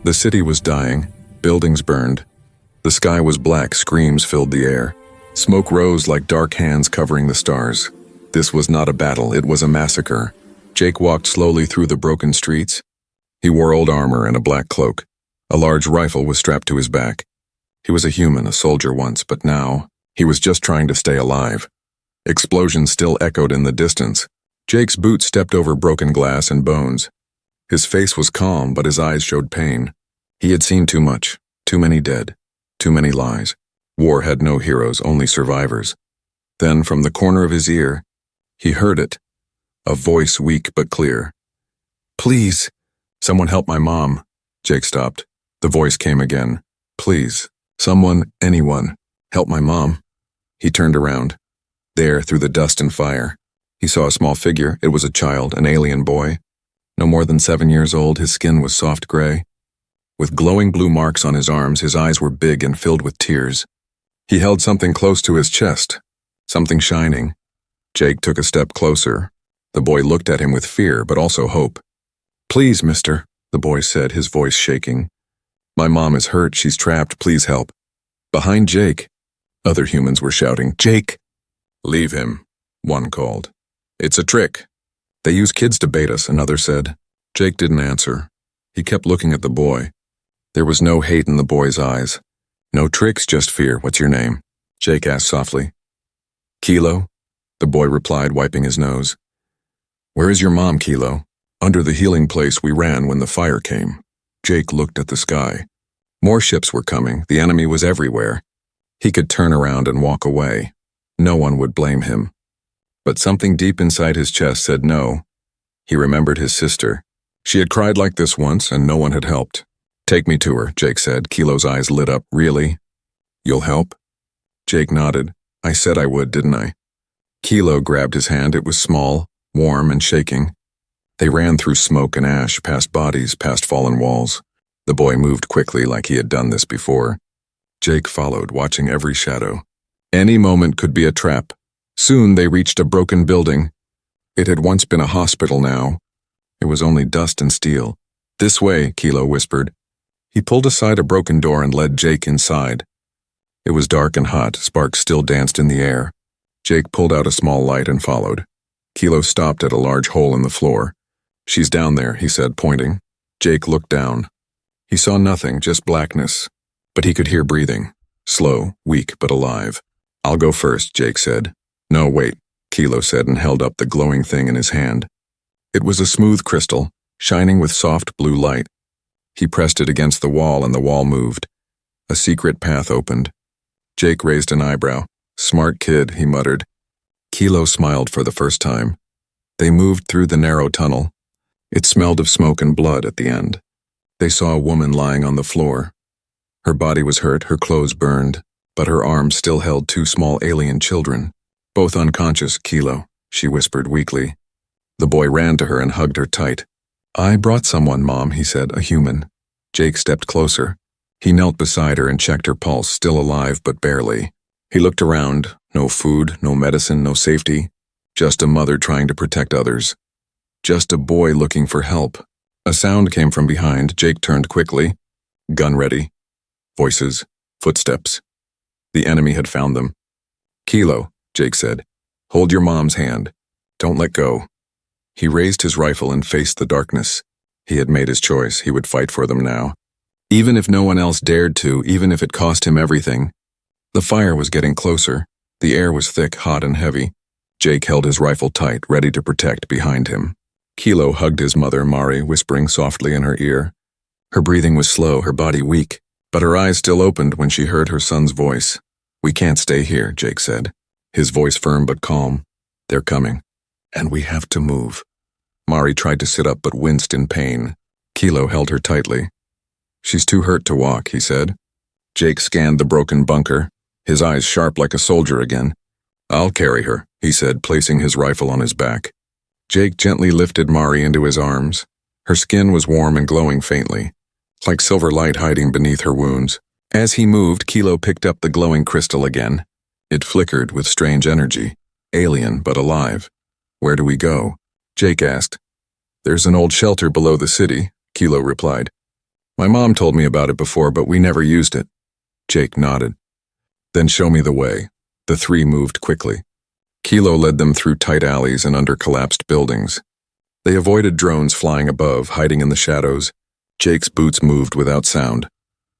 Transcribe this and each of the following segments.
The city was dying, buildings burned. The sky was black, screams filled the air. Smoke rose like dark hands covering the stars. This was not a battle, it was a massacre. Jake walked slowly through the broken streets. He wore old armor and a black cloak. A large rifle was strapped to his back. He was a human, a soldier once, but now, he was just trying to stay alive. Explosions still echoed in the distance. Jake's boot stepped over broken glass and bones. His face was calm, but his eyes showed pain. He had seen too much, too many dead, too many lies. War had no heroes, only survivors. Then, from the corner of his ear, he heard it, a voice weak but clear. "Please, someone help my mom." Jake stopped. The voice came again. "Please, someone, anyone, help my mom." He turned around. There, through the dust and fire, he saw a small figure. It was a child, an alien boy. No more than 7 years old, his skin was soft gray. With glowing blue marks on his arms, his eyes were big and filled with tears. He held something close to his chest, something shining. Jake took a step closer. The boy looked at him with fear, but also hope. "Please, mister," the boy said, his voice shaking. "My mom is hurt, she's trapped, please help." Behind Jake, other humans were shouting, "Jake!" "Leave him," one called. "It's a trick. They use kids to bait us," another said. Jake didn't answer. He kept looking at the boy. There was no hate in the boy's eyes. No tricks, just fear. "What's your name?" Jake asked softly. "Kilo," the boy replied, wiping his nose. "Where is your mom, Kilo?" "Under the healing place we ran when the fire came." Jake looked at the sky. More ships were coming. The enemy was everywhere. He could turn around and walk away. No one would blame him. But something deep inside his chest said no. He remembered his sister. She had cried like this once, and no one had helped. "Take me to her," Jake said. Kilo's eyes lit up. "Really? You'll help?" Jake nodded. "I said I would, didn't I?" Kilo grabbed his hand. It was small, warm, and shaking. They ran through smoke and ash, past bodies, past fallen walls. The boy moved quickly like he had done this before. Jake followed, watching every shadow. Any moment could be a trap. Soon they reached a broken building. It had once been a hospital now. It was only dust and steel. "This way," Kilo whispered. He pulled aside a broken door and led Jake inside. It was dark and hot, sparks still danced in the air. Jake pulled out a small light and followed. Kilo stopped at a large hole in the floor. "She's down there," he said, pointing. Jake looked down. He saw nothing, just blackness. But he could hear breathing. Slow, weak, but alive. "I'll go first," Jake said. "No, wait," Kilo said and held up the glowing thing in his hand. It was a smooth crystal, shining with soft blue light. He pressed it against the wall and the wall moved. A secret path opened. Jake raised an eyebrow. "Smart kid," he muttered. Kilo smiled for the first time. They moved through the narrow tunnel. It smelled of smoke and blood at the end. They saw a woman lying on the floor. Her body was hurt, her clothes burned, but her arms still held 2 small alien children. "Both unconscious, Kilo," she whispered weakly. The boy ran to her and hugged her tight. "I brought someone, Mom," he said, "a human." Jake stepped closer. He knelt beside her and checked her pulse, still alive but barely. He looked around. No food, no medicine, no safety. Just a mother trying to protect others. Just a boy looking for help. A sound came from behind. Jake turned quickly. Gun ready. Voices. Footsteps. The enemy had found them. "Kilo," Jake said. "Hold your mom's hand. Don't let go." He raised his rifle and faced the darkness. He had made his choice. He would fight for them now. Even if no one else dared to, even if it cost him everything. The fire was getting closer. The air was thick, hot, and heavy. Jake held his rifle tight, ready to protect behind him. Kilo hugged his mother, Mari, whispering softly in her ear. Her breathing was slow, her body weak, but her eyes still opened when she heard her son's voice. "We can't stay here," Jake said, his voice firm but calm. "They're coming, and we have to move." Mari tried to sit up but winced in pain. Kilo held her tightly. "She's too hurt to walk," he said. Jake scanned the broken bunker, his eyes sharp like a soldier again. "I'll carry her," he said, placing his rifle on his back. Jake gently lifted Mari into his arms. Her skin was warm and glowing faintly, like silver light hiding beneath her wounds. As he moved, Kilo picked up the glowing crystal again. It flickered with strange energy, alien but alive. "Where do we go?" Jake asked. "There's an old shelter below the city," Kilo replied. My mom told me about it before, but we never used it. Jake nodded. Then show me the way. The three moved quickly. Kilo led them through tight alleys and under collapsed buildings. They avoided drones flying above, hiding in the shadows. Jake's boots moved without sound.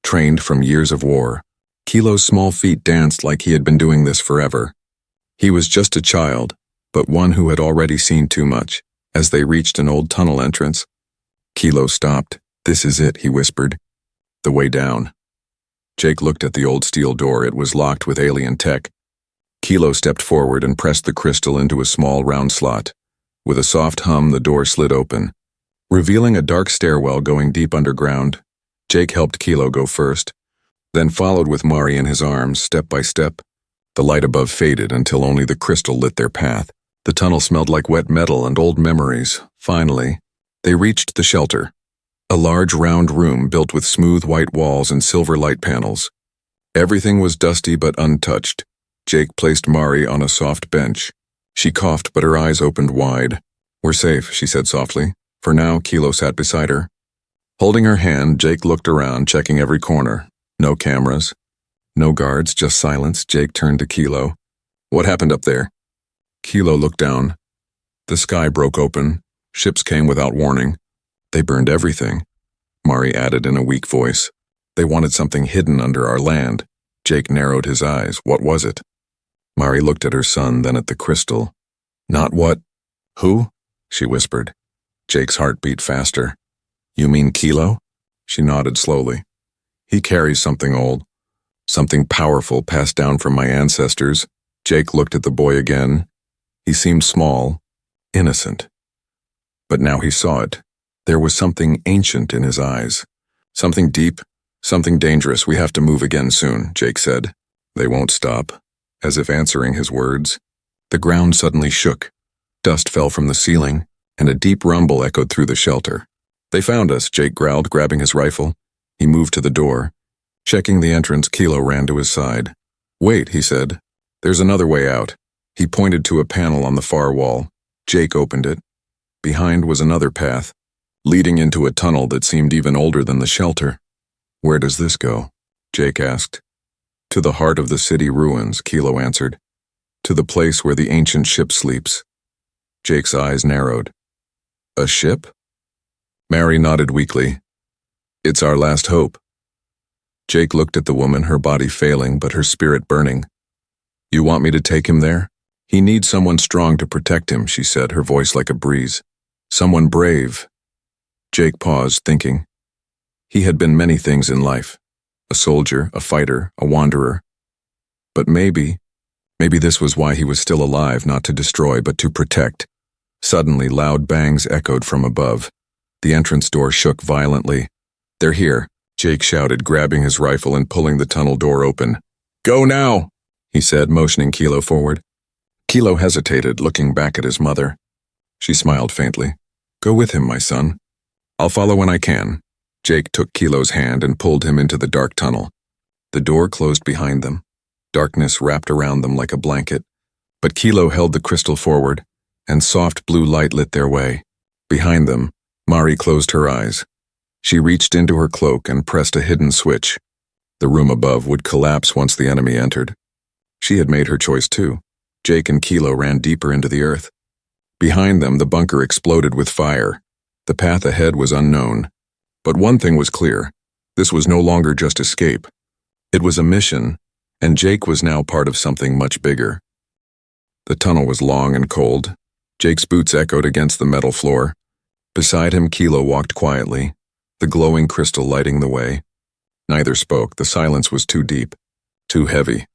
Trained from years of war, Kilo's small feet danced like he had been doing this forever. He was just a child, but one who had already seen too much. As they reached an old tunnel entrance, Kilo stopped. "This is it," he whispered. "The way down." Jake looked at the old steel door. It was locked with alien tech. Kilo stepped forward and pressed the crystal into a small round slot. With a soft hum, the door slid open, revealing a dark stairwell going deep underground. Jake helped Kilo go first, then followed with Mari in his arms, step by step. The light above faded until only the crystal lit their path. The tunnel smelled like wet metal and old memories. Finally, they reached the shelter. A large round room built with smooth white walls and silver light panels. Everything was dusty but untouched. Jake placed Mari on a soft bench. She coughed, but her eyes opened wide. "We're safe," she said softly. For now, Kilo sat beside her. Holding her hand, Jake looked around, checking every corner. No cameras. No guards, just silence. Jake turned to Kilo. "What happened up there?" Kilo looked down. The sky broke open. Ships came without warning. "They burned everything," Mari added in a weak voice. "They wanted something hidden under our land." Jake narrowed his eyes. "What was it?" Mari looked at her son, then at the crystal. "Not what? Who?" she whispered. Jake's heart beat faster. "You mean Kilo?" She nodded slowly. "He carries something old. Something powerful passed down from my ancestors." Jake looked at the boy again. He seemed small, innocent. But now he saw it. There was something ancient in his eyes. Something deep, something dangerous. "We have to move again soon," Jake said. "They won't stop." As if answering his words, the ground suddenly shook. Dust fell from the ceiling, and a deep rumble echoed through the shelter. "They found us," Jake growled, grabbing his rifle. He moved to the door. Checking the entrance, Kilo ran to his side. "Wait," he said. "There's another way out." He pointed to a panel on the far wall. Jake opened it. Behind was another path, leading into a tunnel that seemed even older than the shelter. "Where does this go?" Jake asked. "To the heart of the city ruins," Kilo answered. "To the place where the ancient ship sleeps." Jake's eyes narrowed. "A ship?" Mari nodded weakly. "It's our last hope." Jake looked at the woman, her body failing but her spirit burning. "You want me to take him there?" "He needs someone strong to protect him," she said, her voice like a breeze. "Someone brave." Jake paused, thinking. He had been many things in life. A soldier, a fighter, a wanderer. But maybe this was why he was still alive, not to destroy, but to protect. Suddenly, loud bangs echoed from above. The entrance door shook violently. "They're here," Jake shouted, grabbing his rifle and pulling the tunnel door open. "Go now," he said, motioning Kilo forward. Kilo hesitated, looking back at his mother. She smiled faintly. "Go with him, my son. I'll follow when I can." Jake took Kilo's hand and pulled him into the dark tunnel. The door closed behind them. Darkness wrapped around them like a blanket. But Kilo held the crystal forward, and soft blue light lit their way. Behind them, Mari closed her eyes. She reached into her cloak and pressed a hidden switch. The room above would collapse once the enemy entered. She had made her choice too. Jake and Kilo ran deeper into the earth. Behind them, the bunker exploded with fire. The path ahead was unknown. But one thing was clear. This was no longer just escape. It was a mission, and Jake was now part of something much bigger. The tunnel was long and cold. Jake's boots echoed against the metal floor. Beside him, Kilo walked quietly, the glowing crystal lighting the way. Neither spoke. The silence was too deep, too heavy.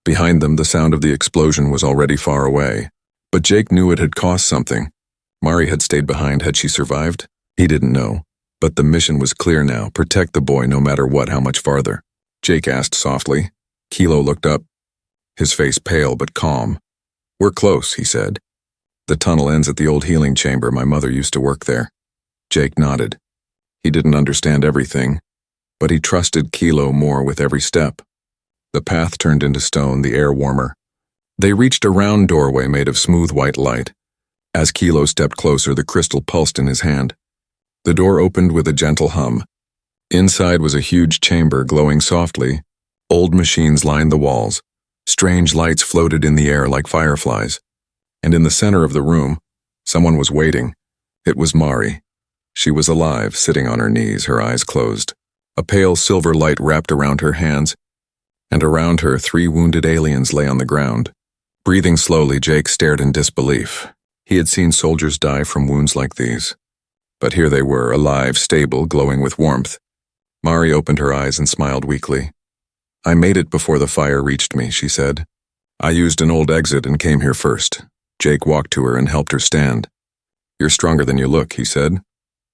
Behind them, the sound of the explosion was already far away. But Jake knew it had cost something. Mari had stayed behind. Had she survived? He didn't know. But the mission was clear now. Protect the boy no matter what, how much farther. Jake asked softly. Kilo looked up, his face pale but calm. "We're close," he said. "The tunnel ends at the old healing chamber. My mother used to work there." Jake nodded. He didn't understand everything, but he trusted Kilo more with every step. The path turned into stone, the air warmer. They reached a round doorway made of smooth white light. As Kilo stepped closer, the crystal pulsed in his hand. The door opened with a gentle hum. Inside was a huge chamber glowing softly. Old machines lined the walls. Strange lights floated in the air like fireflies. And in the center of the room, someone was waiting. It was Mari. She was alive, sitting on her knees, her eyes closed. A pale silver light wrapped around her hands, and around her 3 wounded aliens lay on the ground. Breathing slowly, Jake stared in disbelief. He had seen soldiers die from wounds like these. But here they were, alive, stable, glowing with warmth. Mari opened her eyes and smiled weakly. "I made it before the fire reached me," she said. "I used an old exit and came here first." Jake walked to her and helped her stand. "You're stronger than you look," he said.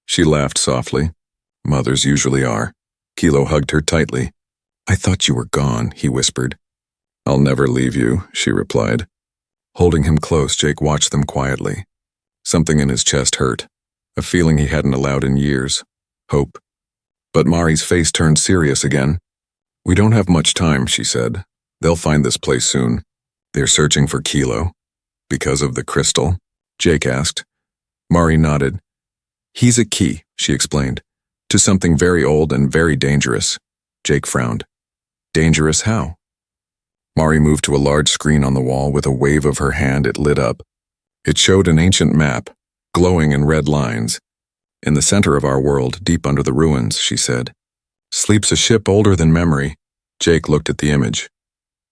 She laughed softly. Mothers usually are. Kilo hugged her tightly. "I thought you were gone," he whispered. "I'll never leave you," she replied. Holding him close, Jake watched them quietly. Something in his chest hurt, a feeling he hadn't allowed in years. Hope. But Mari's face turned serious again. "We don't have much time," she said. "They'll find this place soon. They're searching for Kilo." "Because of the crystal?" Jake asked. Mari nodded. "He's a key," she explained, "to something very old and very dangerous." Jake frowned. "Dangerous how?" Mari moved to a large screen on the wall. With a wave of her hand, it lit up. It showed an ancient map, glowing in red lines. "In the center of our world, deep under the ruins," she said, "sleeps a ship older than memory." Jake looked at the image.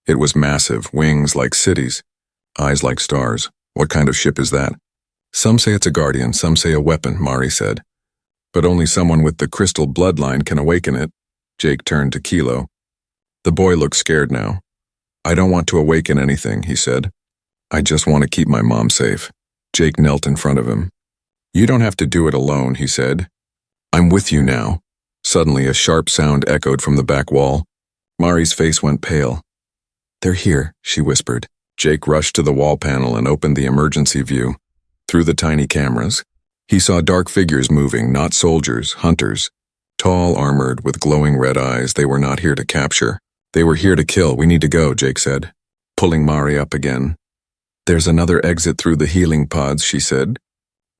It was massive, wings like cities, eyes like stars. "What kind of ship is that?" "Some say it's a guardian, some say a weapon," Mari said. "But only someone with the crystal bloodline can awaken it." Jake turned to Kilo. The boy looked scared now. "I don't want to awaken anything," he said. "I just want to keep my mom safe." Jake knelt in front of him. "You don't have to do it alone," he said. "I'm with you now." Suddenly, a sharp sound echoed from the back wall. Mari's face went pale. "They're here," she whispered. Jake rushed to the wall panel and opened the emergency view. Through the tiny cameras, he saw dark figures moving, not soldiers, hunters. Tall, armored, with glowing red eyes. They were not here to capture. They were here to kill. "We need to go," Jake said, pulling Mari up again. "There's another exit through the healing pods," she said,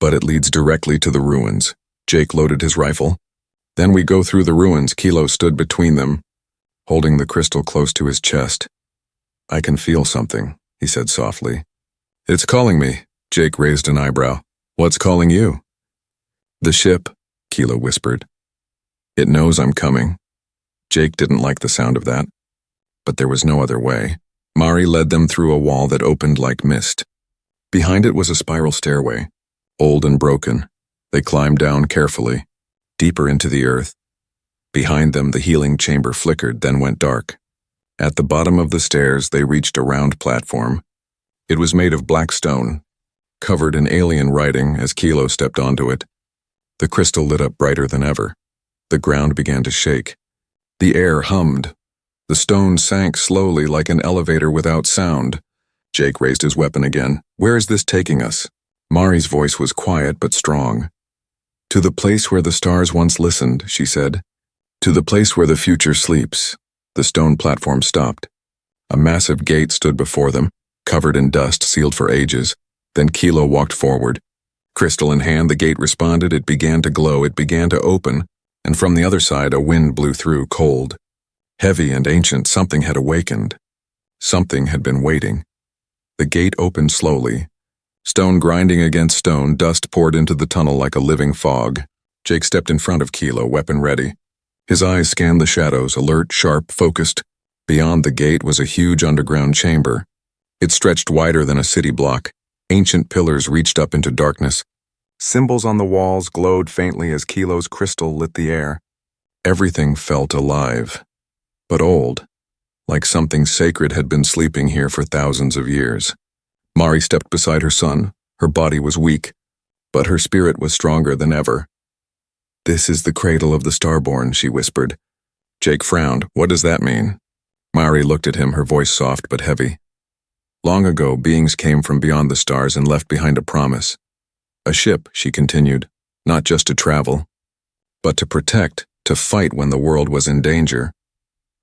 "but it leads directly to the ruins." Jake loaded his rifle. "Then we go through the ruins." Kilo stood between them, holding the crystal close to his chest. "I can feel something," he said softly. "It's calling me." Jake raised an eyebrow. "What's calling you?" "The ship," Kilo whispered. "It knows I'm coming." Jake didn't like the sound of that, but there was no other way. Mari led them through a wall that opened like mist. Behind it was a spiral stairway, old and broken. They climbed down carefully, deeper into the earth. Behind them, the healing chamber flickered, then went dark. At the bottom of the stairs, they reached a round platform. It was made of black stone, covered in alien writing as Kilo stepped onto it. The crystal lit up brighter than ever. The ground began to shake. The air hummed. The stone sank slowly like an elevator without sound. Jake raised his weapon again. "Where is this taking us?" Mari's voice was quiet but strong. "To the place where the stars once listened," she said. "To the place where the future sleeps." The stone platform stopped. A massive gate stood before them, covered in dust, sealed for ages. Then Kilo walked forward. Crystal in hand, the gate responded. It began to glow, it began to open, and from the other side a wind blew through, cold. Heavy and ancient, something had awakened. Something had been waiting. The gate opened slowly. Stone grinding against stone, dust poured into the tunnel like a living fog. Jake stepped in front of Kilo, weapon ready. His eyes scanned the shadows, alert, sharp, focused. Beyond the gate was a huge underground chamber. It stretched wider than a city block. Ancient pillars reached up into darkness. Symbols on the walls glowed faintly as Kilo's crystal lit the air. Everything felt alive, but old, like something sacred had been sleeping here for thousands of years. Mari stepped beside her son. Her body was weak, but her spirit was stronger than ever. "This is the cradle of the Starborn," she whispered. Jake frowned. "What does that mean?" Mari looked at him, her voice soft but heavy. "Long ago, beings came from beyond the stars and left behind a promise. A ship," she continued, "not just to travel, but to protect, to fight when the world was in danger."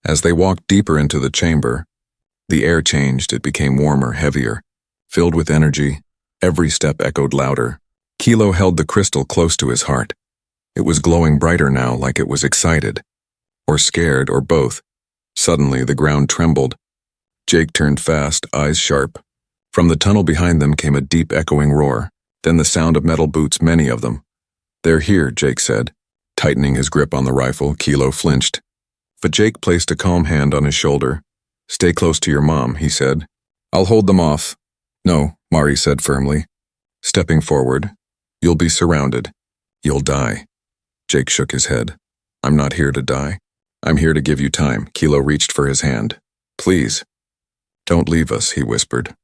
As they walked deeper into the chamber, the air changed. It became warmer, heavier, filled with energy. Every step echoed louder. Kilo held the crystal close to his heart. It was glowing brighter now, like it was excited. Or scared, or both. Suddenly, the ground trembled. Jake turned fast, eyes sharp. From the tunnel behind them came a deep echoing roar, then the sound of metal boots, many of them. "They're here," Jake said. Tightening his grip on the rifle, Kilo flinched. But Jake placed a calm hand on his shoulder. "Stay close to your mom," he said. "I'll hold them off." "No," Mari said firmly. Stepping forward, "You'll be surrounded. You'll die." Jake shook his head. "I'm not here to die. I'm here to give you time." Kilo reached for his hand. "Please. Don't leave us," he whispered.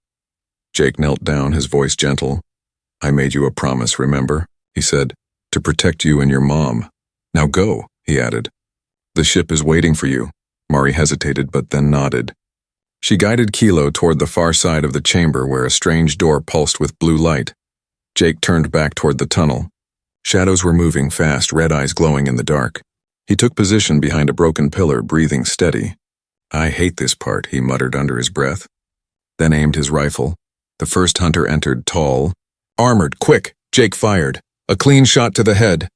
Jake knelt down, his voice gentle. "I made you a promise, remember?" he said. "To protect you and your mom. Now go," he added. "The ship is waiting for you." Mari hesitated but then nodded. She guided Kilo toward the far side of the chamber where a strange door pulsed with blue light. Jake turned back toward the tunnel. Shadows were moving fast, red eyes glowing in the dark. He took position behind a broken pillar, breathing steady. "I hate this part," he muttered under his breath. Then aimed his rifle. The first hunter entered, tall, armored. "Quick!" Jake fired. A clean shot to the head.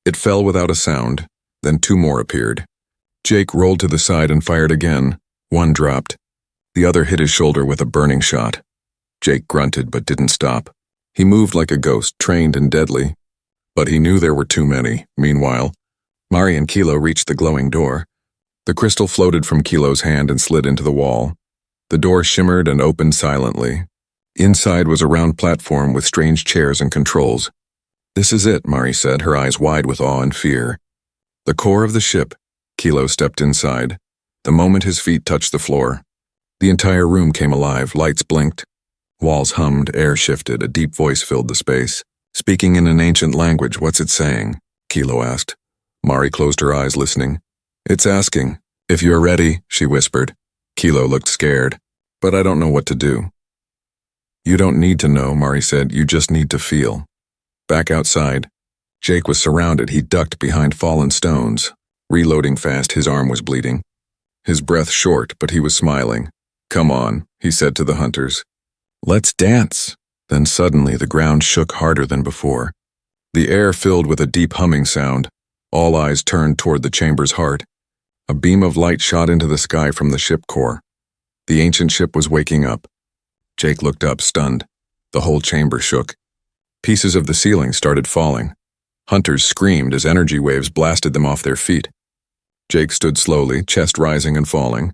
It fell without a sound. Then two more appeared. Jake rolled to the side and fired again. One dropped. The other hit his shoulder with a burning shot. Jake grunted but didn't stop. He moved like a ghost, trained and deadly. But he knew there were too many. Meanwhile, Mari and Kilo reached the glowing door. The crystal floated from Kilo's hand and slid into the wall. The door shimmered and opened silently. Inside was a round platform with strange chairs and controls. "This is it," Mari said, her eyes wide with awe and fear. "The core of the ship." Kilo stepped inside. The moment his feet touched the floor, the entire room came alive. Lights blinked. Walls hummed, air shifted, a deep voice filled the space. Speaking in an ancient language. "What's it saying?" Kilo asked. Mari closed her eyes, listening. "It's asking, if you're ready," she whispered. Kilo looked scared. "But I don't know what to do." "You don't need to know," Mari said. "You just need to feel." Back outside, Jake was surrounded. He ducked behind fallen stones. Reloading fast, his arm was bleeding. His breath short, but he was smiling. "Come on," he said to the hunters. "Let's dance." Then suddenly the ground shook harder than before. The air filled with a deep humming sound. All eyes turned toward the chamber's heart. A beam of light shot into the sky from the ship core. The ancient ship was waking up. Jake looked up, stunned. The whole chamber shook. Pieces of the ceiling started falling. Hunters screamed as energy waves blasted them off their feet. Jake stood slowly, chest rising and falling.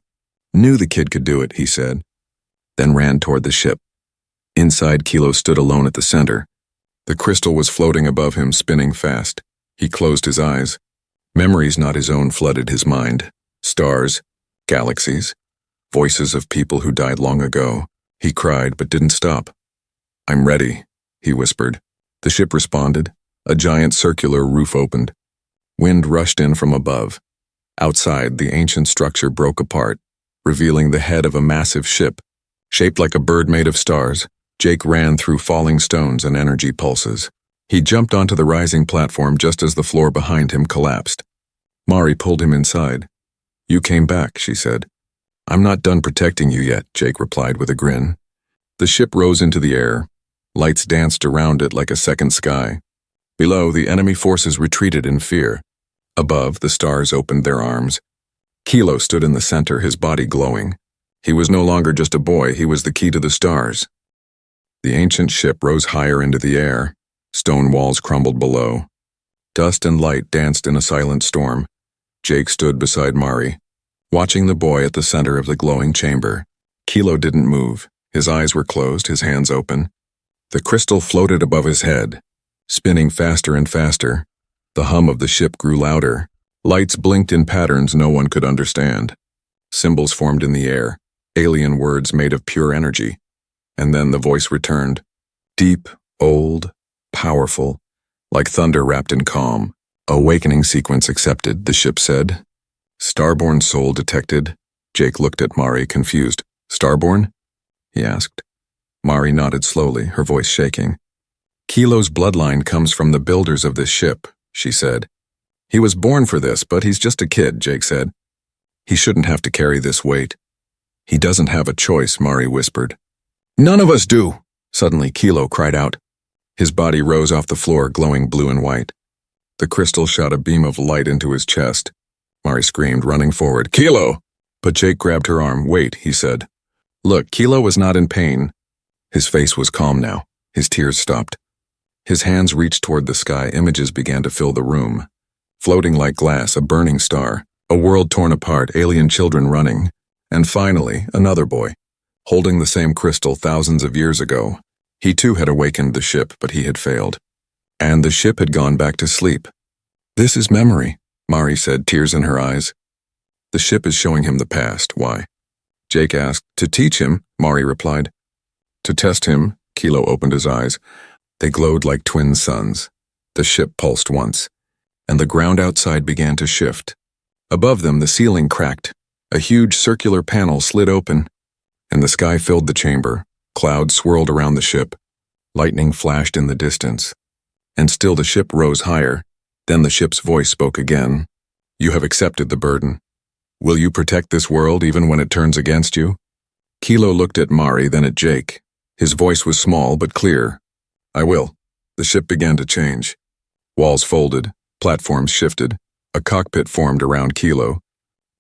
"Knew the kid could do it," he said. Then ran toward the ship. Inside, Kilo stood alone at the center. The crystal was floating above him, spinning fast. He closed his eyes. Memories not his own flooded his mind. Stars, galaxies, voices of people who died long ago. He cried but didn't stop. "I'm ready," he whispered. The ship responded. A giant circular roof opened. Wind rushed in from above. Outside, the ancient structure broke apart, revealing the head of a massive ship. Shaped like a bird made of stars, Jake ran through falling stones and energy pulses. He jumped onto the rising platform just as the floor behind him collapsed. Mari pulled him inside. "You came back," she said. "I'm not done protecting you yet," Jake replied with a grin. The ship rose into the air. Lights danced around it like a second sky. Below, the enemy forces retreated in fear. Above, the stars opened their arms. Kilo stood in the center, his body glowing. He was no longer just a boy, he was the key to the stars. The ancient ship rose higher into the air. Stone walls crumbled below. Dust and light danced in a silent storm. Jake stood beside Mari, watching the boy at the center of the glowing chamber. Kilo didn't move. His eyes were closed, his hands open. The crystal floated above his head, spinning faster and faster. The hum of the ship grew louder. Lights blinked in patterns no one could understand. Symbols formed in the air, alien words made of pure energy. And then the voice returned. Deep, old, powerful, like thunder wrapped in calm. "Awakening sequence accepted," the ship said. "Starborn soul detected." Jake looked at Mari, confused. "Starborn?" he asked. Mari nodded slowly, her voice shaking. "Kilo's bloodline comes from the builders of this ship," she said. "He was born for this, but he's just a kid," Jake said. "He shouldn't have to carry this weight." "He doesn't have a choice," Mari whispered. "None of us do!" Suddenly Kilo cried out. His body rose off the floor, glowing blue and white. The crystal shot a beam of light into his chest. Mari screamed, running forward, "Kilo!" But Jake grabbed her arm. "Wait," he said. "Look, Kilo was not in pain." His face was calm now. His tears stopped. His hands reached toward the sky. Images began to fill the room. Floating like glass, a burning star, a world torn apart, alien children running, and finally, another boy, holding the same crystal thousands of years ago. He too had awakened the ship, but he had failed. And the ship had gone back to sleep. "This is memory," Mari said, tears in her eyes. "The ship is showing him the past. Why?" Jake asked. "To teach him," Mari replied. "To test him," Kilo opened his eyes. They glowed like twin suns. The ship pulsed once, and the ground outside began to shift. Above them, the ceiling cracked. A huge circular panel slid open, and the sky filled the chamber. Clouds swirled around the ship. Lightning flashed in the distance. And still the ship rose higher. Then the ship's voice spoke again. "You have accepted the burden. Will you protect this world even when it turns against you?" Kilo looked at Mari, then at Jake. His voice was small but clear. "I will." The ship began to change. Walls folded, platforms shifted. A cockpit formed around Kilo,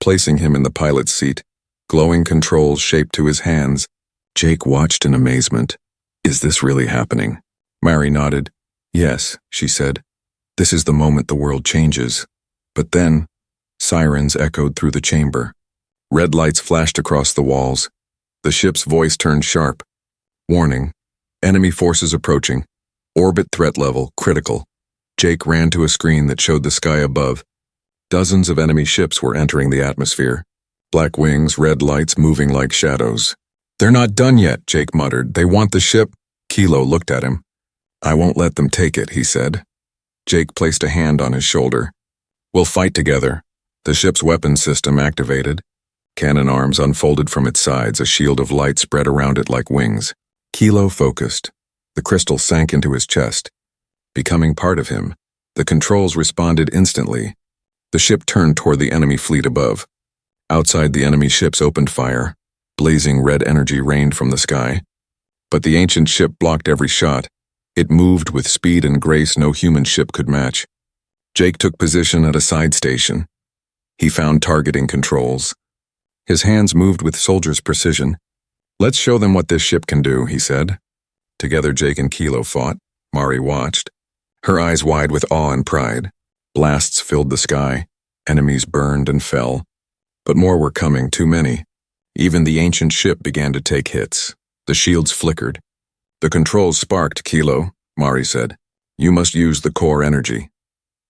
placing him in the pilot's seat. Glowing controls shaped to his hands. Jake watched in amazement. "Is this really happening?" Mari nodded. "Yes," she said. "This is the moment the world changes." But then, sirens echoed through the chamber. Red lights flashed across the walls. The ship's voice turned sharp. "Warning. Enemy forces approaching. Orbit threat level critical." Jake ran to a screen that showed the sky above. Dozens of enemy ships were entering the atmosphere. Black wings, red lights moving like shadows. "They're not done yet," Jake muttered. "They want the ship." Kilo looked at him. "I won't let them take it," he said. Jake placed a hand on his shoulder. "We'll fight together." The ship's weapon system activated. Cannon arms unfolded from its sides, a shield of light spread around it like wings. Kilo focused. The crystal sank into his chest, becoming part of him. The controls responded instantly. The ship turned toward the enemy fleet above. Outside, the enemy ships opened fire. Blazing red energy rained from the sky. But the ancient ship blocked every shot. It moved with speed and grace no human ship could match. Jake took position at a side station. He found targeting controls. His hands moved with soldier's precision. "Let's show them what this ship can do," he said. Together, Jake and Kilo fought. Mari watched, her eyes wide with awe and pride. Blasts filled the sky. Enemies burned and fell. But more were coming, too many. Even the ancient ship began to take hits. The shields flickered. "The controls sparked, Kilo," Mari said. "You must use the core energy."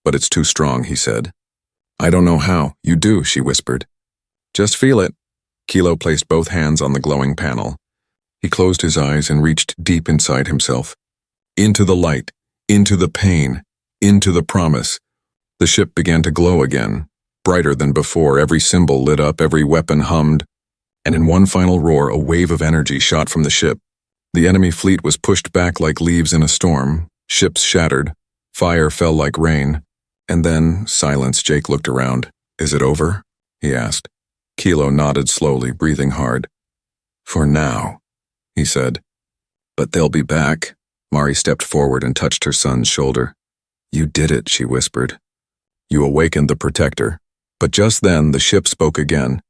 "But it's too strong," he said. "I don't know how." "You do," she whispered. "Just feel it." Kilo placed both hands on the glowing panel. He closed his eyes and reached deep inside himself. Into the light, into the pain, into the promise. The ship began to glow again, brighter than before. Every symbol lit up, every weapon hummed. And in one final roar, a wave of energy shot from the ship. The enemy fleet was pushed back like leaves in a storm. Ships shattered. Fire fell like rain. And then, silence. Jake looked around. "Is it over?" he asked. Kilo nodded slowly, breathing hard. "For now," he said. "But they'll be back." Mari stepped forward and touched her son's shoulder. "You did it," she whispered. "You awakened the protector." But just then, the ship spoke again.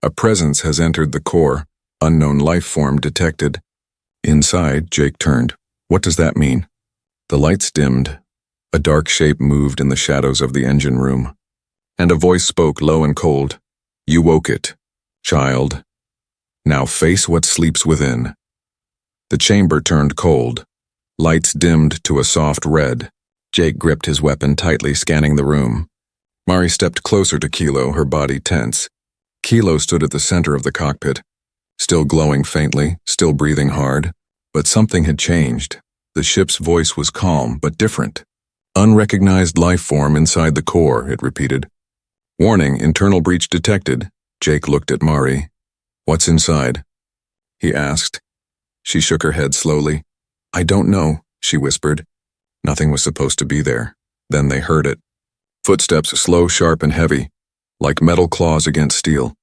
"A presence has entered the core. Unknown life form detected." Inside, Jake turned. "What does that mean?" The lights dimmed. A dark shape moved in the shadows of the engine room. And a voice spoke, low and cold. "You woke it, child. Now face what sleeps within." The chamber turned cold. Lights dimmed to a soft red. Jake gripped his weapon tightly, scanning the room. Mari stepped closer to Kilo, her body tense. Kilo stood at the center of the cockpit, still glowing faintly, still breathing hard. But something had changed. The ship's voice was calm, but different. "Unrecognized life form inside the core," it repeated. "Warning, internal breach detected." Jake looked at Mari. "What's inside?" he asked. She shook her head slowly. "I don't know," she whispered. Nothing was supposed to be there. Then they heard it. Footsteps, slow, sharp, and heavy, like metal claws against steel.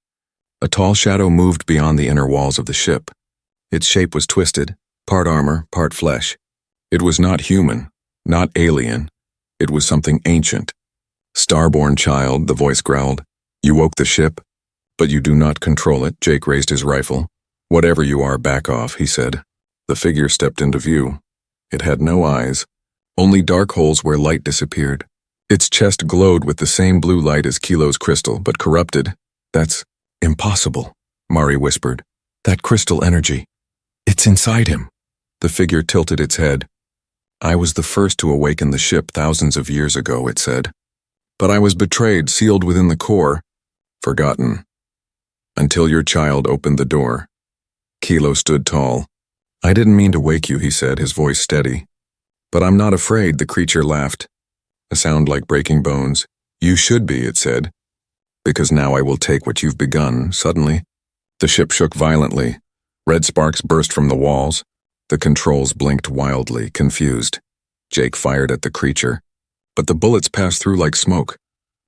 A tall shadow moved beyond the inner walls of the ship. Its shape was twisted, part armor, part flesh. It was not human, not alien. It was something ancient. Starborn child, the voice growled. You woke the ship, but you do not control it. Jake raised his rifle. Whatever you are, back off, he said. The figure stepped into view. It had no eyes, only dark holes where light disappeared. Its chest glowed with the same blue light as Kilo's crystal, but corrupted. That's impossible, Mari whispered. That crystal energy. It's inside him. The figure tilted its head. I was the first to awaken the ship thousands of years ago, it said. But I was betrayed, sealed within the core. Forgotten. Until your child opened the door. Kilo stood tall. I didn't mean to wake you, he said, his voice steady. But I'm not afraid, the creature laughed. A sound like breaking bones. You should be, it said. Because now I will take what you've begun. Suddenly, the ship shook violently. Red sparks burst from the walls. The controls blinked wildly, confused. Jake fired at the creature. But the bullets passed through like smoke.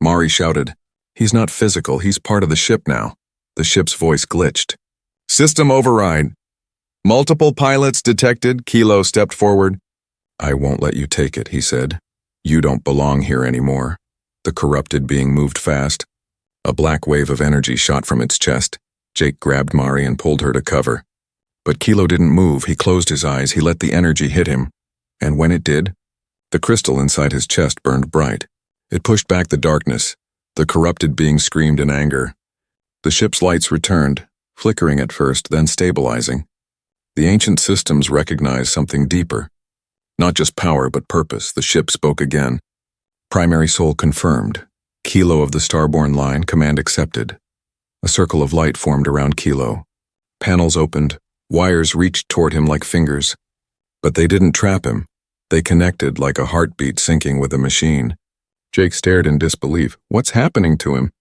Mari shouted, He's not physical, he's part of the ship now. The ship's voice glitched. System override. Multiple pilots detected. Kilo stepped forward. I won't let you take it, he said. You don't belong here anymore. The corrupted being moved fast. A black wave of energy shot from its chest. Jake grabbed Mari and pulled her to cover. But Kilo didn't move. He closed his eyes. He let the energy hit him. And when it did, the crystal inside his chest burned bright. It pushed back the darkness. The corrupted being screamed in anger. The ship's lights returned, flickering at first, then stabilizing. The ancient systems recognized something deeper. Not just power, but purpose. The ship spoke again. Primary soul confirmed. Kilo of the Starborn line, command accepted. A circle of light formed around Kilo. Panels opened. Wires reached toward him like fingers. But they didn't trap him. They connected like a heartbeat syncing with a machine. Jake stared in disbelief. What's happening to him?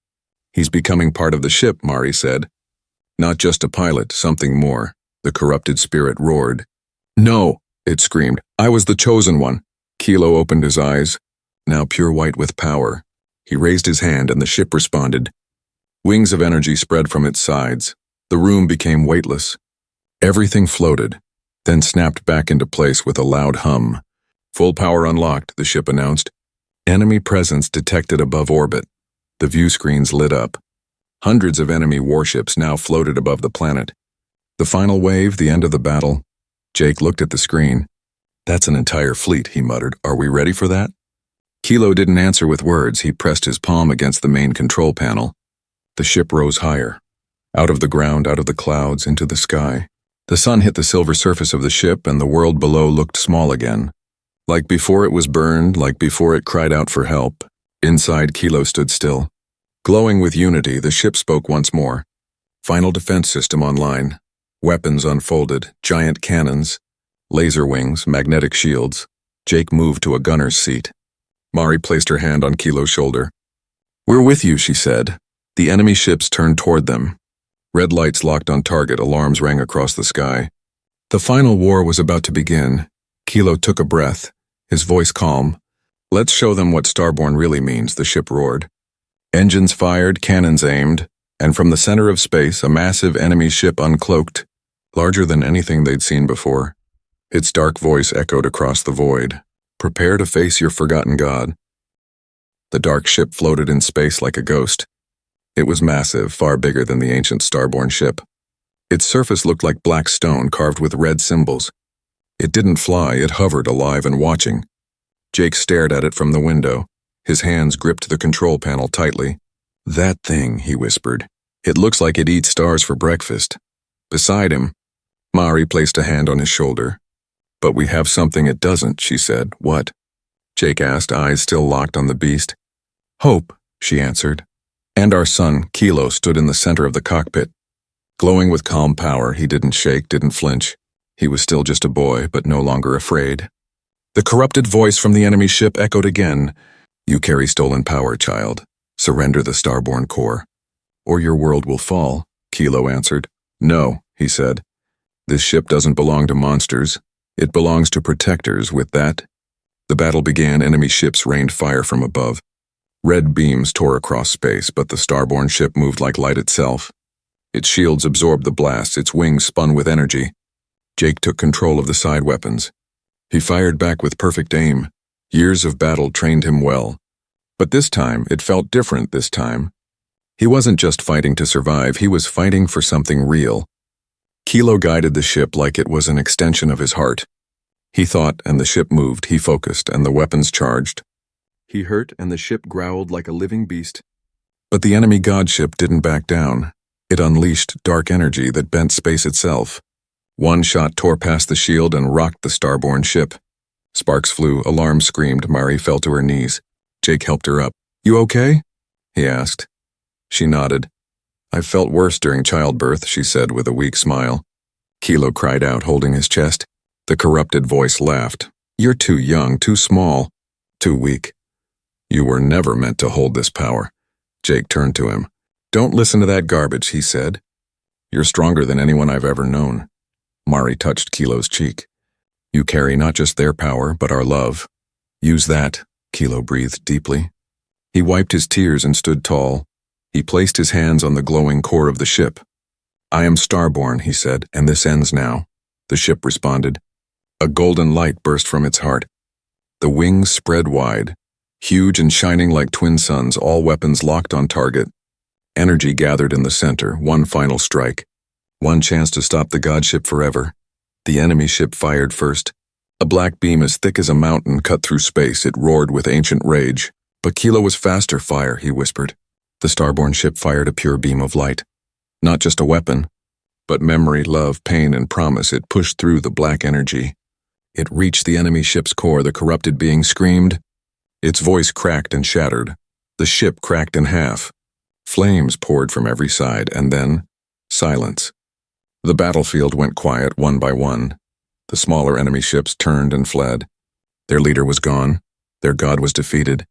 He's becoming part of the ship, Mari said. Not just a pilot, something more. The corrupted spirit roared. No, it screamed. I was the chosen one. Kilo opened his eyes, now pure white with power. He raised his hand and the ship responded. Wings of energy spread from its sides. The room became weightless. Everything floated, then snapped back into place with a loud hum. Full power unlocked, the ship announced. Enemy presence detected above orbit. The view screens lit up. Hundreds of enemy warships now floated above the planet. The final wave, the end of the battle. Jake looked at the screen. That's an entire fleet, he muttered. Are we ready for that? Kilo didn't answer with words. He pressed his palm against the main control panel. The ship rose higher. Out of the ground, out of the clouds, into the sky. The sun hit the silver surface of the ship and the world below looked small again. Like before it was burned, like before it cried out for help. Inside, Kilo stood still. Glowing with unity, the ship spoke once more. Final defense system online. Weapons unfolded, giant cannons, laser wings, magnetic shields. Jake moved to a gunner's seat. Mari placed her hand on Kilo's shoulder. We're with you, she said. The enemy ships turned toward them. Red lights locked on target, alarms rang across the sky. The final war was about to begin. Kilo took a breath, his voice calm. Let's show them what Starborn really means, the ship roared. Engines fired, cannons aimed, and from the center of space, a massive enemy ship uncloaked, larger than anything they'd seen before. Its dark voice echoed across the void. Prepare to face your forgotten god. The dark ship floated in space like a ghost. It was massive, far bigger than the ancient Starborn ship. Its surface looked like black stone carved with red symbols. It didn't fly, it hovered alive and watching. Jake stared at it from the window. His hands gripped the control panel tightly. That thing, he whispered. It looks like it eats stars for breakfast. Beside him, Mari placed a hand on his shoulder. But we have something it doesn't, she said. What? Jake asked, eyes still locked on the beast. Hope, she answered. And our son, Kilo, stood in the center of the cockpit. Glowing with calm power, he didn't shake, didn't flinch. He was still just a boy, but no longer afraid. The corrupted voice from the enemy ship echoed again. You carry stolen power, child. Surrender the Starborn core. Or your world will fall, Kilo answered. No, he said. This ship doesn't belong to monsters. It belongs to protectors. With that, the battle began. Enemy ships rained fire from above. Red beams tore across space, but the Starborn ship moved like light itself. Its shields absorbed the blasts, its wings spun with energy. Jake took control of the side weapons. He fired back with perfect aim. Years of battle trained him well. But this time, it felt different this time. He wasn't just fighting to survive, he was fighting for something real. Kilo guided the ship like it was an extension of his heart. He thought, and the ship moved, he focused, and the weapons charged. He hurt, and the ship growled like a living beast. But the enemy godship didn't back down. It unleashed dark energy that bent space itself. One shot tore past the shield and rocked the Starborn ship. Sparks flew, alarm screamed, Mari fell to her knees. Jake helped her up. "You okay?" he asked. She nodded. "I felt worse during childbirth," she said with a weak smile. Kilo cried out, holding his chest. The corrupted voice laughed. "You're too young, too small, too weak. You were never meant to hold this power." Jake turned to him. "Don't listen to that garbage," he said. "You're stronger than anyone I've ever known." Mari touched Kilo's cheek. "You carry not just their power, but our love. Use that," Kilo breathed deeply. He wiped his tears and stood tall. He placed his hands on the glowing core of the ship. "I am Starborn," he said, "and this ends now." The ship responded. A golden light burst from its heart. The wings spread wide, huge and shining like twin suns, all weapons locked on target. Energy gathered in the center, one final strike. One chance to stop the godship forever. The enemy ship fired first. A black beam as thick as a mountain cut through space. It roared with ancient rage. But Kilo was faster fire, he whispered. The Starborn ship fired a pure beam of light. Not just a weapon, but memory, love, pain, and promise. It pushed through the black energy. It reached the enemy ship's core. The corrupted being screamed. Its voice cracked and shattered. The ship cracked in half. Flames poured from every side, and then silence. The battlefield went quiet one by one. The smaller enemy ships turned and fled. Their leader was gone. Their god was defeated.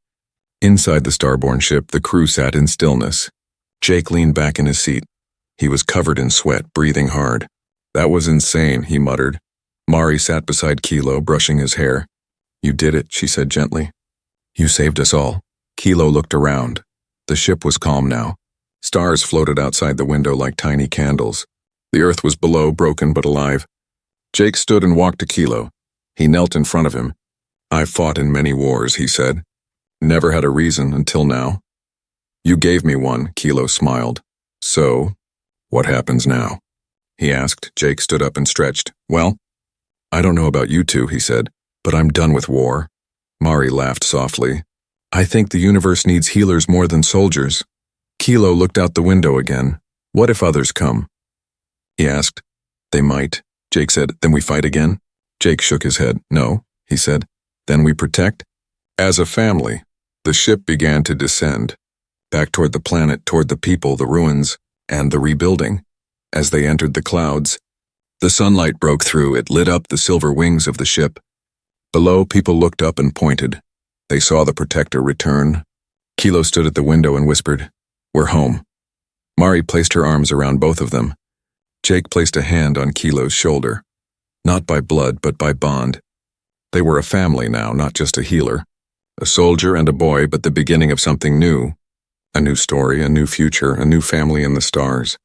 Inside the Starborn ship, the crew sat in stillness. Jake leaned back in his seat. He was covered in sweat, breathing hard. "That was insane," he muttered. Mari sat beside Kilo, brushing his hair. "You did it," she said gently. "You saved us all." Kilo looked around. The ship was calm now. Stars floated outside the window like tiny candles. The earth was below, broken but alive. Jake stood and walked to Kilo. He knelt in front of him. "I've fought in many wars," he said. "Never had a reason until now." "You gave me one," Kilo smiled. "So, what happens now?" he asked. Jake stood up and stretched. "Well, I don't know about you two," he said, "but I'm done with war." Mari laughed softly. "I think the universe needs healers more than soldiers." Kilo looked out the window again. "What if others come?" he asked. "They might," Jake said. "Then we fight again?" Jake shook his head. "No," he said. "Then we protect?" As a family, the ship began to descend, back toward the planet, toward the people, the ruins, and the rebuilding. As they entered the clouds, the sunlight broke through. It lit up the silver wings of the ship. Below, people looked up and pointed. They saw the protector return. Kilo stood at the window and whispered, "We're home." Mari placed her arms around both of them. Jake placed a hand on Kilo's shoulder. Not by blood, but by bond. They were a family now, not just a healer. A soldier and a boy, but the beginning of something new. A new story, a new future, a new family in the stars.